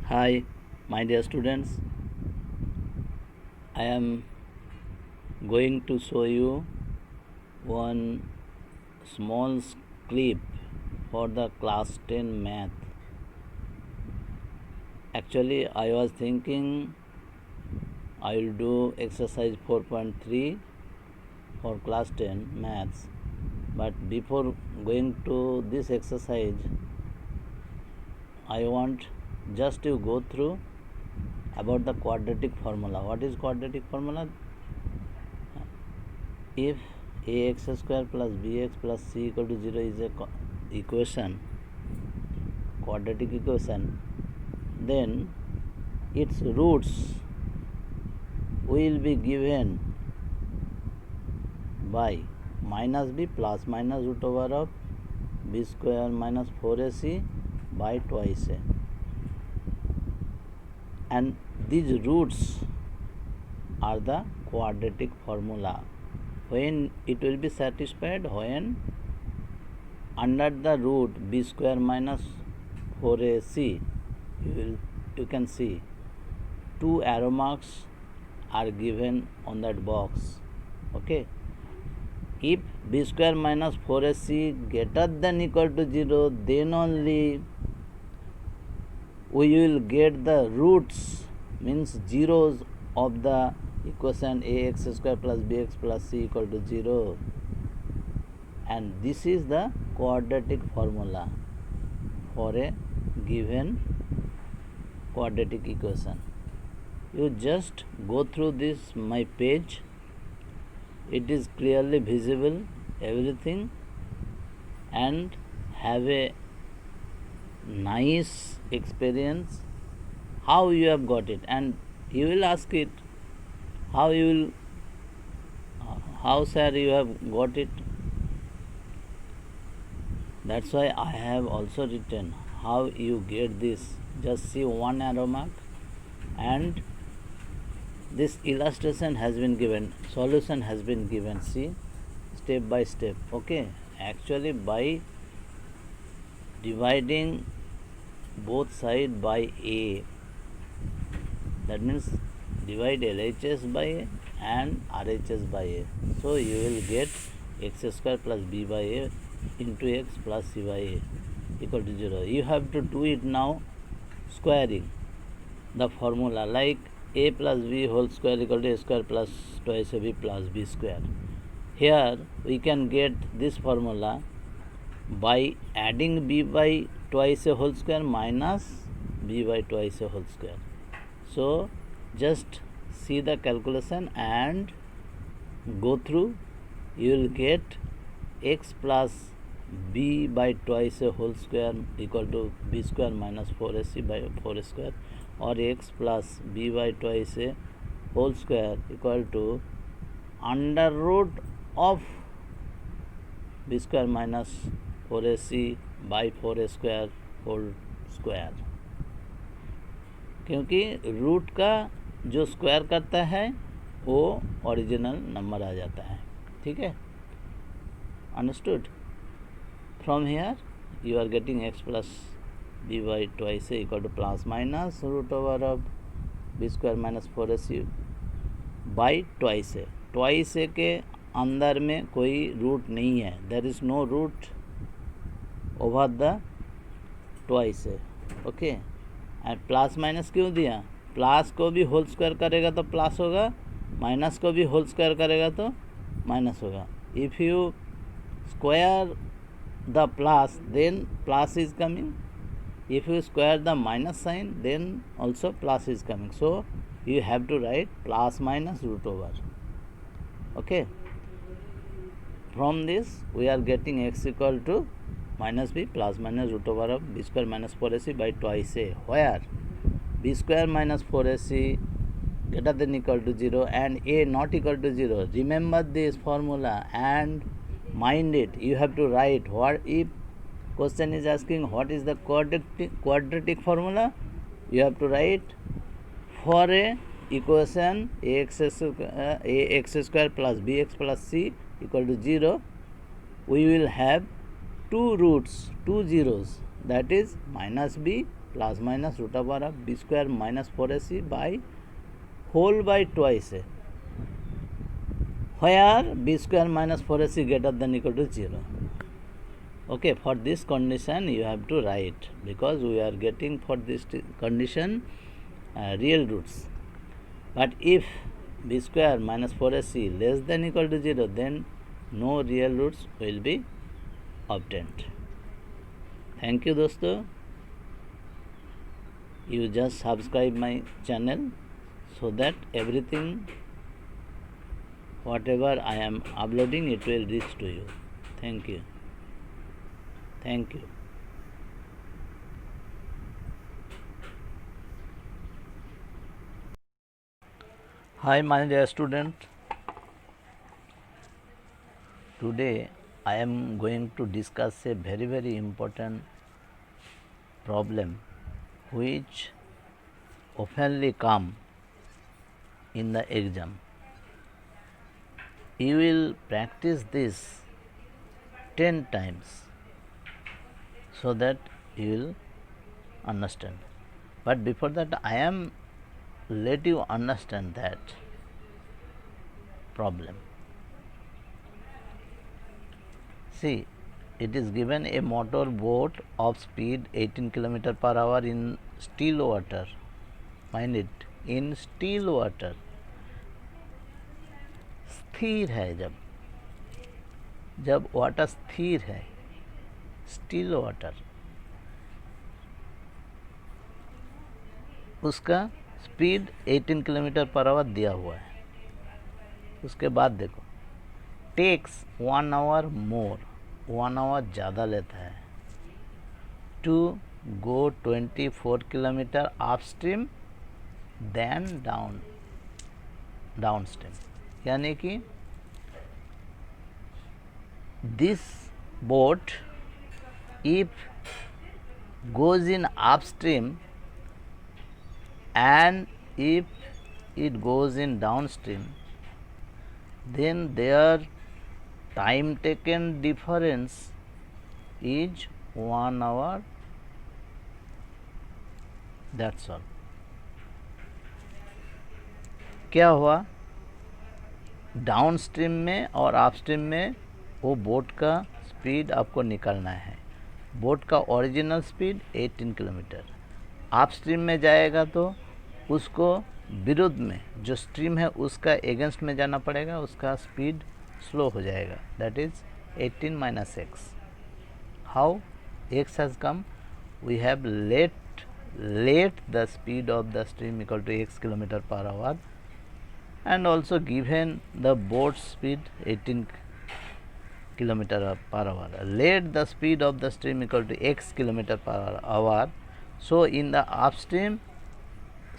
Hi, my dear students. I am going to show you one small clip for the class 10 math. Actually, I was thinking I will do exercise 4.3 for class 10 maths. But before going to this exercise, I want just to go through about the quadratic formula. What is quadratic formula? If ax square plus bx plus c equal to 0 is a quadratic equation, then its roots will be given by minus b plus minus root over of b square minus 4ac by twice a, and these roots are the quadratic formula. When it will be satisfied? When under the root b square minus 4ac, you can see two arrow marks are given on that box. Okay, if b square minus 4ac greater than equal to 0, then only we will get the roots, means zeros of the equation ax square plus bx plus c equal to 0, and this is the quadratic formula for a given quadratic equation. You just go through this my page, it is clearly visible everything, and have a nice experience how you have got it. And you will ask it, how sir you have got it. That's why I have also written how you get this. Just see one arrow mark, and this illustration has been given, solution has been given. See, step by step. Okay, actually by dividing both sides by a, that means divide LHS by a and RHS by a, so you will get x square plus b by a into x plus c by a equal to 0. You have to do it now, squaring the formula, like a plus b whole square equal to a square plus twice a b plus b square. Here we can get this formula by adding b by twice a whole square minus b by twice a whole square. So just see the calculation and go through. You will get x plus b by twice a whole square equal to b square minus 4ac by 4 square, or x plus b by twice a whole square equal to under root of b square minus 4ac by 4 square whole square, क्योंकि root का जो square करता है वो original number आ जाता है. ठीक है, understood. From here you are getting x plus b by twice a equal to plus minus root over of b square minus 4ac by twice a. twice a के अंदर में कोई रूट नहीं है, there is no root over the twice a. Okay, and plus minus क्यों दिया? Plus को भी होल स्क्वायर करेगा तो प्लस होगा, माइनस को भी होल स्क्वायर करेगा तो माइनस होगा. If you square the plus, then plus is coming. If you square the minus sign, then also plus is coming. So you have to write plus minus root over. Okay, from this we are getting x equal to minus b plus minus root over of b square minus 4ac by twice a, where b square minus 4ac greater than equal to 0 and a not equal to 0. Remember this formula and mind it. You have to write. What if question is asking what is the quadratic formula, you have to write for a equation ax square plus bx plus c equal to 0, we will have two roots, two zeros, that is minus b plus minus root over of B square minus 4ac by whole by twice है, where b square minus 4ac greater than equal to 0. Okay, for this condition you have to write, because we are getting for this condition real roots. But if b square minus 4ac less than equal to 0, then no real roots will be obtained. Thank you दोस्तों. You just subscribe my channel so that everything whatever I am uploading, it will reach to you. Thank you. Thank you. Hi my dear student. Today I am going to discuss a very important problem which oftenly come in the exam. You will practice this 10 times so that you will understand. But before that, I am let you understand that problem. See, it is given a motor boat of speed 18 km per hour in still water. Mind it, in still water. स्थिर है, जब water स्थिर है, still water, उसका speed 18 kilometre per our दिया हुआ है. उसके बाद देखो, टेक्स 1 आवर मोर, 1 आवर ज़्यादा लेता है to go 24 kilometre upstream then downstream. यानी कि this boat if goes in upstream and if it goes in downstream, then their time taken difference is 1 hour. That's all. क्या हुआ, down stream में और up stream में वो boat का speed आपको निकालना है. बोट का original speed 18 kilometre, up stream में जाएगा तो उसको विरुद्ध में जो स्ट्रीम है उसका एगेंस्ट में जाना पड़ेगा, उसका स्पीड स्लो हो जाएगा. That is 18 minus X. How X has come, we have let the speed of the stream equal to x kilometer per hour and also given the boat speed 18 kilometer per hour. Let the speed of the stream equal to x kilometer per hour. So in the upstream,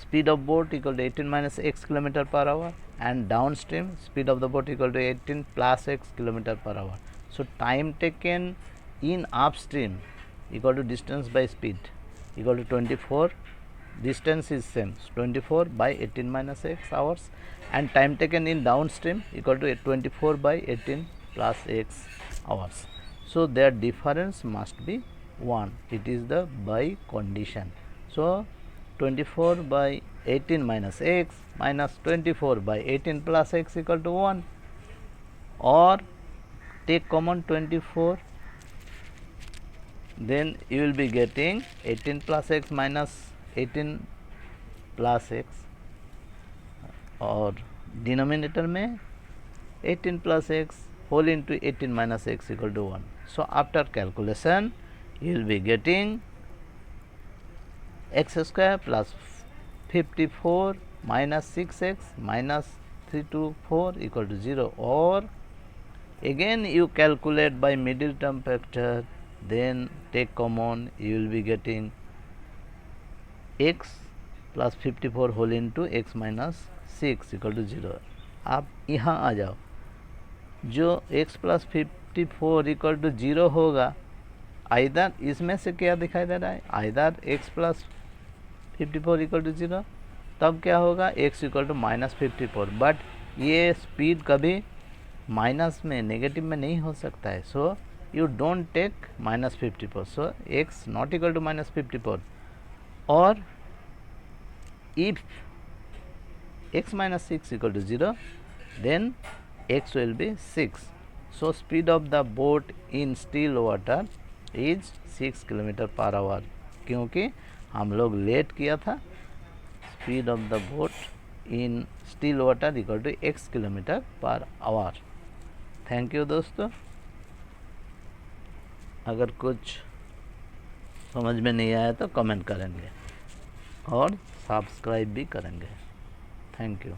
speed of boat equal to 18 minus x kilometer per hour, and downstream speed of the boat equal to 18 plus x kilometer per hour. So time taken in upstream equal to distance by speed equal to 24. Distance is same, 24 by 18 minus x hours, and time taken in downstream equal to 24 by 18 plus x hours. So their difference must be 1. It is the by condition. So 24 by 18 minus x minus 24 by 18 plus x equal to 1, or take common 24, then you will be getting 18 plus x minus 18 plus x, और denominator में 18 plus x whole into 18 minus x equal to 1. So after calculation you will be getting x square plus 54 minus 6x minus 324 equal to 0, or again you calculate by middle term factor, then take common, you will be getting x plus 54 whole into x minus 6 equal to 0. आप यहाँ आ जाओ, जो x plus 54 equal to 0 होगा, either इसमें से क्या दिखाई दे रहा है, either x plus 54 equal to 0, तब क्या होगा x equal to minus 54. But ये स्पीड कभी माइनस में नेगेटिव में नहीं हो सकता है. सो you don't take minus 54. So x not equal to minus 54. और if x minus 6 equal to 0, then x will be 6. So speed of the boat in still water is 6 kilometre per hour, क्योंकि हम लोग let किया था. Speed of the boat in still water equal to x kilometre per hour. Thank you दोस्तों. अगर कुछ समझ में नहीं आया तो कमेंट करेंगे और सब्सक्राइब भी करेंगे. Thank you.